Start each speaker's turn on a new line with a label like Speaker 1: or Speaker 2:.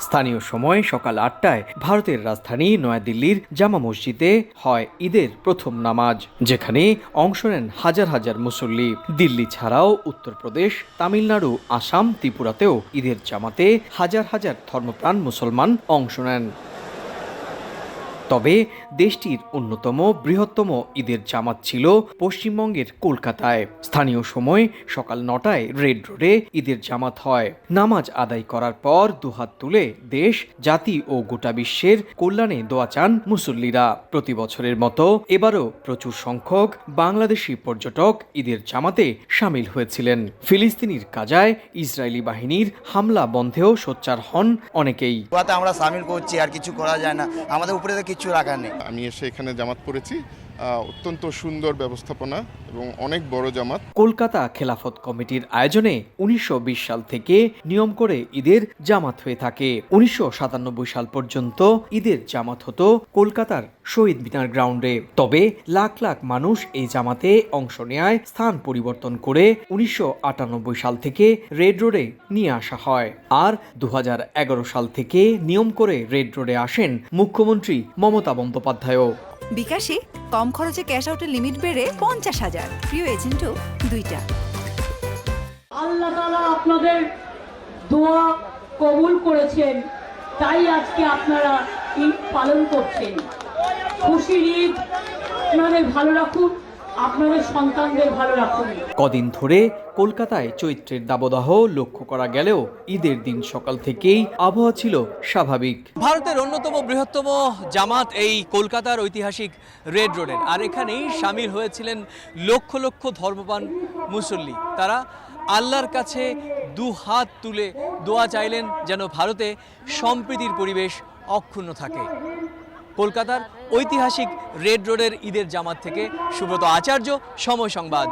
Speaker 1: স্থানীয় সময় সকাল ৮টায় ভারতের রাজধানী নয়াদিল্লির জামা মসজিদে হয় ঈদের প্রথম নামাজ, যেখানে অংশ নেন হাজার হাজার মুসল্লি। দিল্লি ছাড়াও উত্তরপ্রদেশ, তামিলনাড়ু, আসাম, ত্রিপুরাতেও ঈদের জামাতে হাজার হাজার ধর্মপ্রাণ মুসলমান অংশ নেন। তবে দেশটির অন্যতম বৃহত্তম ঈদের জামাত ছিল পশ্চিমবঙ্গের কলকাতায়। স্থানীয় সময় সকাল ৯টায় রেড রোডে ঈদের জামাত হয়। নামাজ আদায় করার পর দুহাত তুলে দেশ, জাতি ও গোটা বিশ্বের কল্যাণে দোয়া চান মুসল্লিরা। প্রতি বছরের মতো এবারও প্রচুর সংখ্যক বাংলাদেশি পর্যটক ঈদের জামাতে সামিল হয়েছিলেন। ফিলিস্তিনির গাজায় ইসরায়েলি বাহিনীর হামলা বন্ধেও সোচ্চার হন অনেকেই।
Speaker 2: আমরা সামিল করছি, আর কিছু করা যায় না, আমাদের উপরে তো কিছু রাখার নেই।
Speaker 3: আমি এসে এখানে জামাত পড়েছি, অত্যন্ত সুন্দর ব্যবস্থাপনা এবং অনেক বড় জামাত।
Speaker 1: কলকাতা খেলাফত কমিটির আয়োজনে ১৯২০ সাল থেকে নিয়ম করে ঈদের জামাত হয়ে থাকে। ১৯৯৭ সাল পর্যন্ত ঈদের জামাত হতো কলকাতার শহীদ মিনার গ্রাউন্ডে। তবে লাখ লাখ মানুষ এই জামাতে অংশ নেয় স্থান পরিবর্তন করে ১৯৯৮ সাল থেকে রেড রোডে নিয়ে আসা হয়। আর ২০১১ সাল থেকে নিয়ম করে রেড রোডে আসেন মুখ্যমন্ত্রী মমতা বন্দ্যোপাধ্যায়ও।
Speaker 4: বিকাশে কম খরচে ক্যাশ আউটের লিমিট বেড়ে ৫০,০০০। প্রিয় এজেন্টও ২টা।
Speaker 5: আল্লাহ তাআলা আপনাদের দোয়া কবুল করেছেন, তাই আজকে আপনারা ঈদ পালন করছেন। খুশির ঈদ আপনাদের ভালো রাখুন, আপনাদের সন্তানদের ভালো রাখুন।
Speaker 1: কদিন ধরে কলকাতায় চৈত্রের দাবদাহ লক্ষ্য করা গেলেও ঈদের দিন সকাল থেকেই আবহাওয়া ছিল স্বাভাবিক।
Speaker 6: ভারতের অন্যতম বৃহত্তম জামাত এই কলকাতার ঐতিহাসিক রেড রোডের, আর এখানেই সামিল হয়েছিলেন লক্ষ লক্ষ ধর্মপ্রাণ মুসল্লি। তারা আল্লাহর কাছে দু হাত তুলে দোয়া চাইলেন যেন ভারতে সম্প্রীতির পরিবেশ অক্ষুণ্ণ থাকে। কলকাতার ঐতিহাসিক রেড রোডের ঈদের জামাত থেকে সুব্রত আচার্য, সময় সংবাদ।